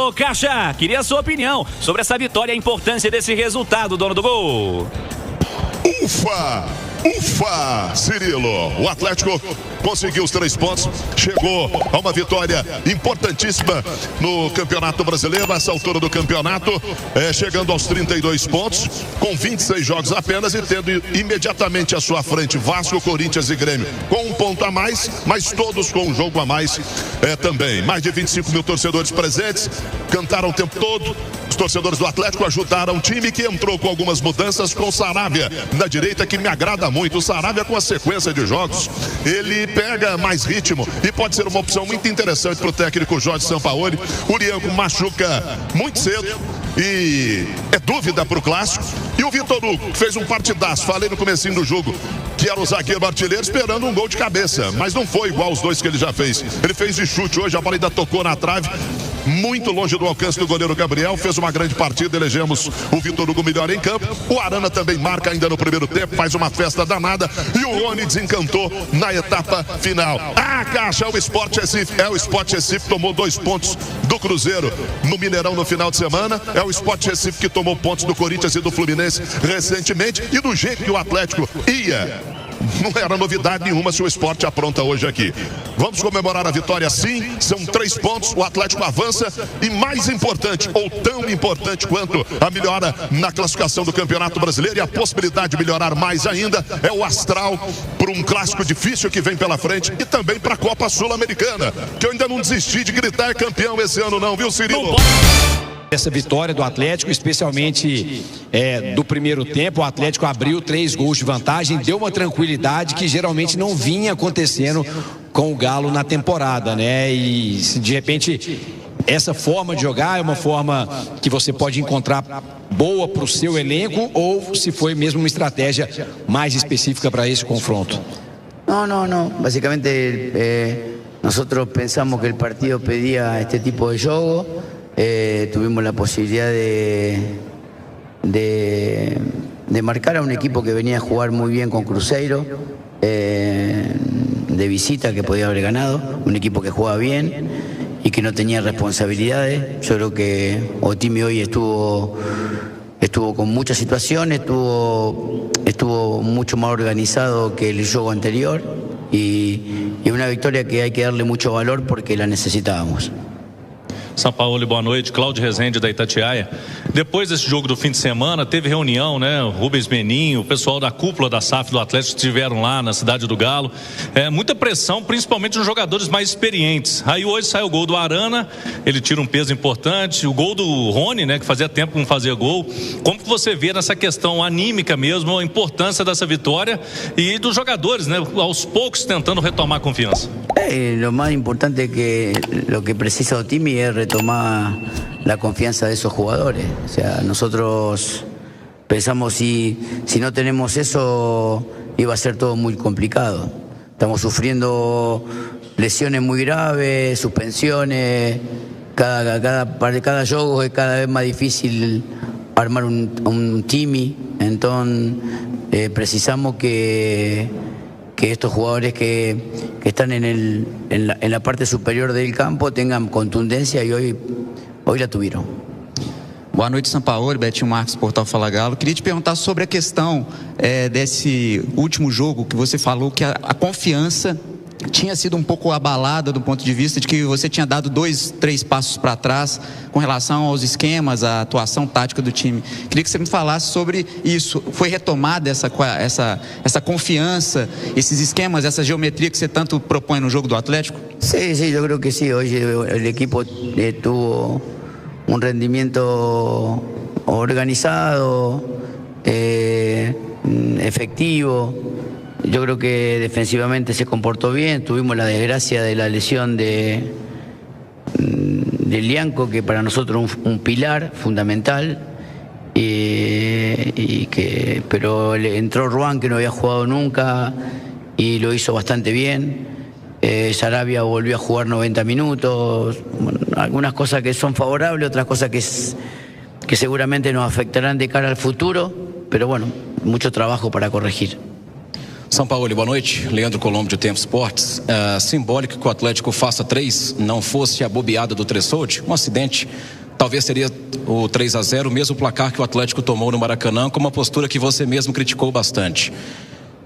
Ô, Caixa, queria a sua opinião sobre essa vitória e a importância desse resultado, dono do gol. Ufa! Ufa, Cirilo, o Atlético conseguiu os 3 pontos, chegou a uma vitória importantíssima no Campeonato Brasileiro, essa altura do campeonato, chegando aos 32 pontos, com 26 jogos apenas e tendo imediatamente à sua frente Vasco, Corinthians e Grêmio, com 1 ponto a mais, mas todos com um jogo a mais também. Mais de 25 mil torcedores presentes, cantaram o tempo todo. Os torcedores do Atlético ajudaram o time que entrou com algumas mudanças, com o Saravia na direita, que me agrada muito. O Saravia, com a sequência de jogos, ele pega mais ritmo e pode ser uma opção muito interessante para o técnico Jorge Sampaoli. O Lianco machuca muito cedo e é dúvida para o clássico. E o Vitor Hugo, que fez um partidaço, falei no comecinho do jogo, que era o zagueiro artilheiro, esperando um gol de cabeça, mas não foi igual os 2 que ele já fez. Ele fez de chute hoje, a bola ainda tocou na trave, muito longe do alcance do goleiro Gabriel, fez uma grande partida, elegemos o Vitor Hugo melhor em campo. O Arana também marca ainda no primeiro tempo, faz uma festa danada, e o Rony desencantou na etapa final. Caixa, o Sport Recife, o Sport Recife tomou 2 pontos do Cruzeiro no Mineirão no final de semana, é o Sport Recife que tomou pontos do Corinthians e do Fluminense recentemente, e do jeito que o Atlético ia, não era novidade nenhuma se o Sport apronta hoje aqui. Vamos comemorar a vitória sim, são 3 pontos, o Atlético avança e mais importante, ou tão importante quanto a melhora na classificação do Campeonato Brasileiro e a possibilidade de melhorar mais ainda é o astral para um clássico difícil que vem pela frente e também para a Copa Sul-Americana, que eu ainda não desisti de gritar campeão esse ano não, viu, Cirilo? Essa vitória do Atlético, especialmente do primeiro tempo, o Atlético abriu 3 gols de vantagem, deu uma tranquilidade que geralmente não vinha acontecendo com o Galo na temporada, né? E se de repente essa forma de jogar é uma forma que você pode encontrar boa para o seu elenco, ou se foi mesmo uma estratégia mais específica para esse confronto? No. Básicamente nosotros pensamos que el partido pedía este tipo de juego. Tuvimos la posibilidad de marcar a un equipo que venía a jugar muy bien con Cruzeiro, de visita, que podía haber ganado, un equipo que jugaba bien y que no tenía responsabilidades. Yo creo que Otimi hoy estuvo con muchas situaciones, estuvo mucho más organizado que el juego anterior y una victoria que hay que darle mucho valor porque la necesitábamos. Sampaoli, boa noite. Cláudio Rezende, da Itatiaia. Depois desse jogo do fim de semana, teve reunião, né? O Rubens Meninho, o pessoal da cúpula da SAF do Atlético estiveram lá na Cidade do Galo. Muita pressão, principalmente nos jogadores mais experientes. Aí hoje sai o gol do Arana, ele tira um peso importante. O gol do Rony, né? Que fazia tempo que não fazia gol. Como que você vê nessa questão anímica mesmo, a importância dessa vitória e dos jogadores, né? Aos poucos tentando retomar a confiança. Lo más importante es que lo que precisa Otimi es retomar la confianza de esos jugadores. O sea, nosotros pensamos si no tenemos eso iba a ser todo muy complicado. Estamos sufriendo lesiones muy graves, suspensiones. Cada juego es cada vez más difícil armar un Timi. Entonces precisamos que estos jugadores que están en la parte superior del campo tengan contundencia y hoy la tuvieron. Boa noite, Sampaoli, Betinho Marques, Portal Fala Galo. Queria te perguntar sobre a questão desse último jogo que você falou que a confiança tinha sido um pouco abalada do ponto de vista de que você tinha dado 2, 3 passos para trás com relação aos esquemas, à atuação tática do time. Queria que você me falasse sobre isso. Foi retomada essa confiança, esses esquemas, essa geometria que você tanto propõe no jogo do Atlético? Sí, yo creo que sí. Hoy el equipo tuvo un rendimiento organizado, efectivo. Yo creo que defensivamente se comportó bien. Tuvimos la desgracia de la lesión de Lianco, que para nosotros es un pilar fundamental, pero entró Ruan, que no había jugado nunca, y lo hizo bastante bien. Saravia volvió a jugar 90 minutos. Bueno, algunas cosas que son favorables, otras cosas que seguramente nos afectarán de cara al futuro, pero bueno, mucho trabajo para corregir. São Paulo, boa noite. Leandro Colombo, de Tempo Esportes. Simbólico que o Atlético faça 3, não fosse a bobeada do Tressoldi, um acidente. Talvez seria o 3-0, o mesmo placar que o Atlético tomou no Maracanã, com uma postura que você mesmo criticou bastante.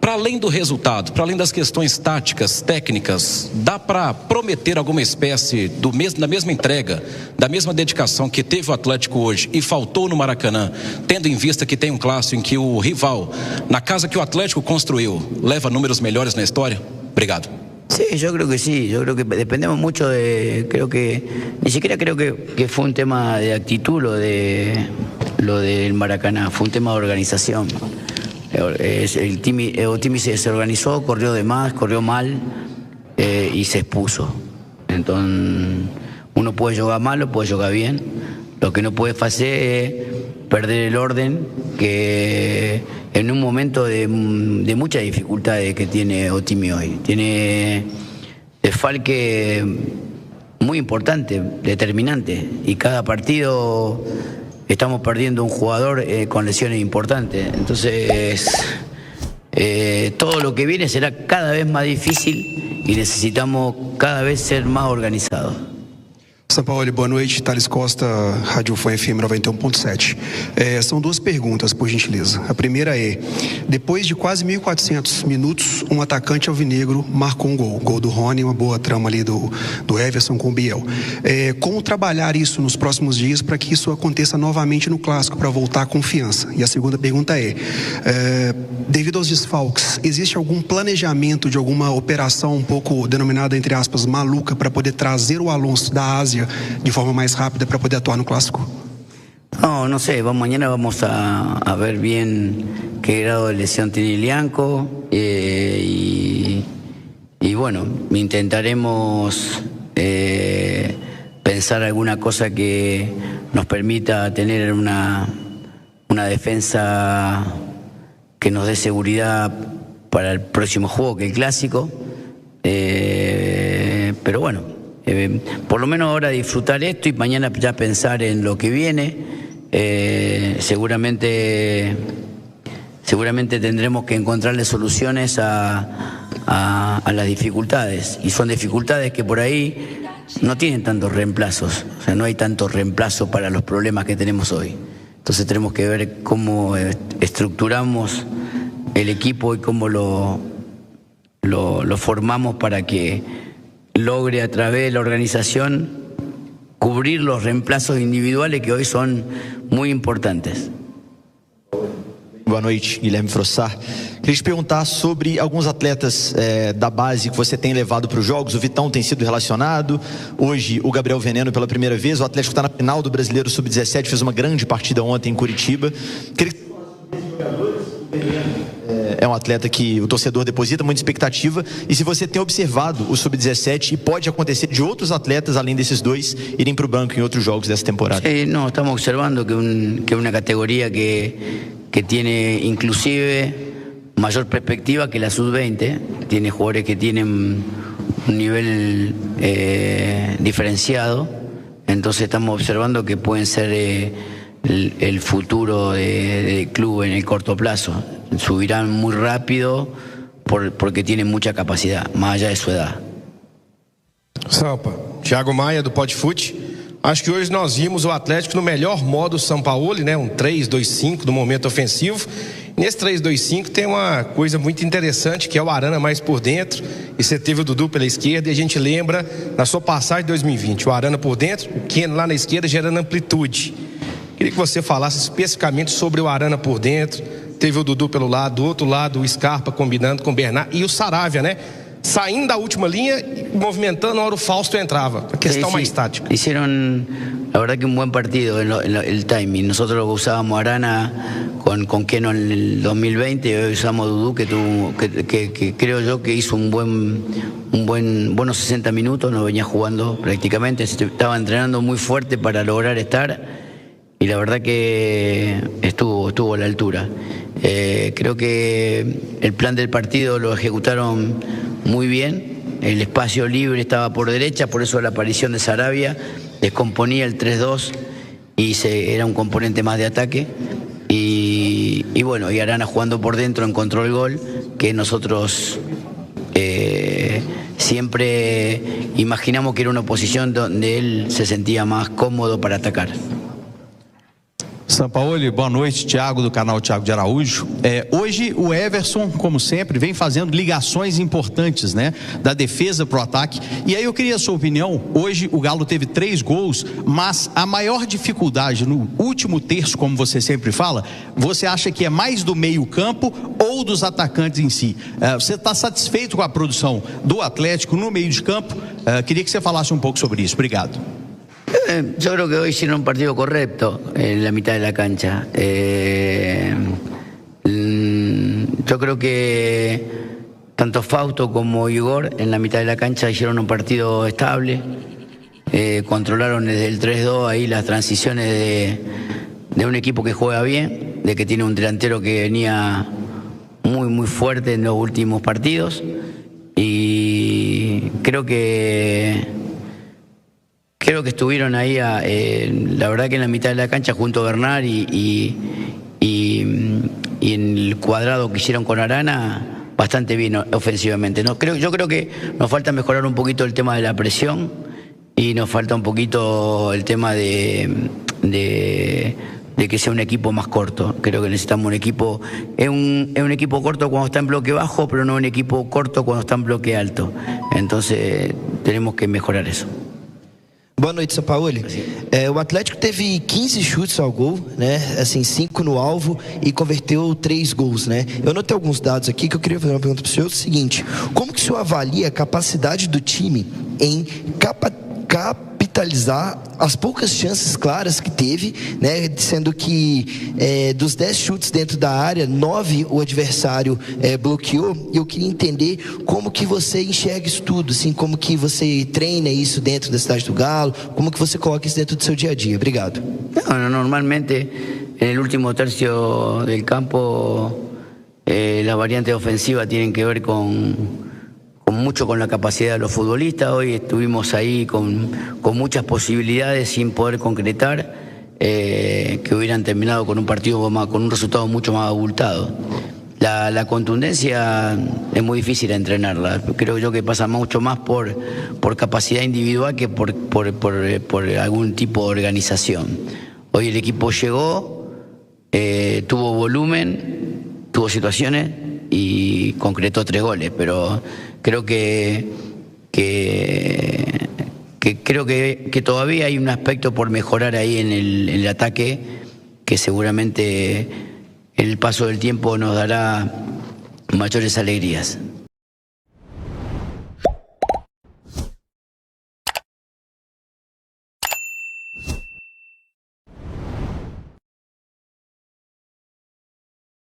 Para além do resultado, para além das questões táticas, técnicas, dá para prometer alguma espécie da mesma entrega, da mesma dedicação que teve o Atlético hoje e faltou no Maracanã, tendo em vista que tem um clássico em que o rival, na casa que o Atlético construiu, leva números melhores na história? Obrigado. Sí, yo creo que sí, yo creo que dependemos mucho ni siquiera creo que fue un tema de actitud lo del Maracaná, fue un tema de organización. El Timi se organizó, corrió de más, corrió mal y se expuso. Entonces, uno puede jugar mal o puede jugar bien. Lo que no puede hacer es perder el orden, que en un momento de muchas dificultades que tiene Otimi hoy. Tiene desfalque muy importante, determinante, y cada partido estamos perdiendo un jugador con lesiones importantes. Entonces, todo lo que viene será cada vez más difícil y necesitamos cada vez ser más organizados. São Paulo, boa noite. Thales Costa, Rádio Fã FM 91.7. São duas perguntas, por gentileza. A primeira é, depois de quase 1.400 minutos, um atacante alvinegro marcou um gol do Rony, uma boa trama ali do Everson com o Biel. Como trabalhar isso nos próximos dias para que isso aconteça novamente no Clássico, para voltar à confiança? E a segunda pergunta é, devido aos desfalques, existe algum planejamento de alguma operação um pouco denominada, entre aspas, maluca, para poder trazer o Alonso da Ásia de forma más rápida para poder actuar en el Clásico? No sé, mañana vamos a ver bien qué grado de lesión tiene Ilianco y bueno, intentaremos pensar alguna cosa que nos permita tener una defensa que nos dé seguridad para el próximo juego, que es el Clásico, pero bueno, por lo menos ahora disfrutar esto y mañana ya pensar en lo que viene. Seguramente tendremos que encontrarle soluciones a las dificultades, y son dificultades que por ahí no tienen tantos reemplazos, o sea, no hay tanto reemplazo para los problemas que tenemos hoy. Entonces tenemos que ver cómo estructuramos el equipo y cómo lo formamos para que logre a través de la organización cubrir los reemplazos individuales que hoy son muy importantes. Boa noite, Guilherme Frossar. Queria te perguntar sobre alguns atletas da base que você tem levado para os jogos. O Vitão tem sido relacionado, hoje o Gabriel Veneno pela primeira vez. O Atlético está na final do Brasileiro Sub-17, fez uma grande partida ontem em Curitiba. Queria é um atleta que o torcedor deposita muita expectativa, e se você tem observado o Sub-17 e pode acontecer de outros atletas, além desses dois, irem para o banco em outros jogos dessa temporada. No, estamos observando que una categoría que tiene inclusive mayor perspectiva que la Sub-20, tiene jugadores que tienen un nivel diferenciado, entonces estamos observando que pueden ser el futuro del club en el corto plazo. Subirán muy rápido porque tienen mucha capacidad, más allá de su edad. Sampa, Thiago Maia do Podfute. Acho que hoje nós vimos o Atlético no melhor modo São Paulo, né? Um 3-2-5 do momento ofensivo. Nesse 3-2-5 tem uma coisa muito interessante, que é o Arana mais por dentro, e você teve o Dudu pela esquerda, e a gente lembra na sua passagem de 2020, o Arana por dentro, o Keno lá na esquerda gerando amplitude. Queria que você falasse especificamente sobre o Arana por dentro. Teve o Dudu pelo lado, do outro lado o Scarpa combinando com o Bernard e o Saravia, né? Saindo da última linha e movimentando na hora o Fausto entrava. A questão mais tática. Hicieron, la verdad, que un buen partido el timing. Nosotros usábamos Arana con Keno en el 2020 y hoy usamos Dudu, que creo yo que hizo buenos 60 minutos, no venía jugando prácticamente, estaba entrenando muy fuerte para lograr estar. Y la verdad que estuvo a la altura. Creo que el plan del partido lo ejecutaron muy bien. El espacio libre estaba por derecha, por eso la aparición de Saravia descomponía el 3-2 y era un componente más de ataque. Y bueno, y Arana jugando por dentro encontró el gol, que nosotros siempre imaginamos que era una posición donde él se sentía más cómodo para atacar. Sampaoli, boa noite, Thiago do canal Thiago de Araújo. Hoje o Everson, como sempre, vem fazendo ligações importantes, né, da defesa para o ataque. E aí eu queria a sua opinião. Hoje o Galo teve 3 gols, mas a maior dificuldade no último terço, como você sempre fala, você acha que é mais do meio-campo ou dos atacantes em si? Você está satisfeito com a produção do Atlético no meio de campo? Queria que você falasse um pouco sobre isso. Obrigado. Yo creo que hoy hicieron un partido correcto en la mitad de la cancha. Yo creo que tanto Fausto como Igor en la mitad de la cancha hicieron un partido estable. Controlaron desde el 3-2 ahí las transiciones de un equipo que juega bien, de que tiene un delantero que venía muy fuerte en los últimos partidos. Y creo que estuvieron ahí, la verdad que en la mitad de la cancha junto a Bernard y en el cuadrado que hicieron con Arana, bastante bien ofensivamente. Yo creo que nos falta mejorar un poquito el tema de la presión y nos falta un poquito el tema de que sea un equipo más corto. Creo que necesitamos un equipo, es un equipo corto cuando está en bloque bajo, pero no un equipo corto cuando está en bloque alto. Entonces tenemos que mejorar eso. Boa noite, Sampaoli. O Atlético teve 15 chutes ao gol, né? Assim, 5 no alvo e converteu 3 gols, né? Eu notei alguns dados aqui que eu queria fazer uma pergunta para o senhor. O seguinte: como que o senhor avalia a capacidade do time em capitalizar as poucas chances claras que teve, né? Sendo que dos 10 chutes dentro da área, 9 o adversário bloqueou. E eu queria entender como que você enxerga isso tudo, assim, como que você treina isso dentro da cidade do Galo, como que você coloca isso dentro do seu dia a dia. Obrigado. Normalmente en el último tercio del campo las variantes ofensivas tienen que ver mucho con la capacidad de los futbolistas. Hoy estuvimos ahí con muchas posibilidades sin poder concretar, que hubieran terminado con un partido con un resultado mucho más abultado. La contundencia es muy difícil entrenarla. Creo yo que pasa mucho más por capacidad individual que por algún tipo de organización. Hoy el equipo llegó, tuvo volumen, tuvo situaciones y concretó 3 goles, pero creo que todavía hay un aspecto por mejorar ahí en el ataque, que seguramente el paso del tiempo nos dará mayores alegrías.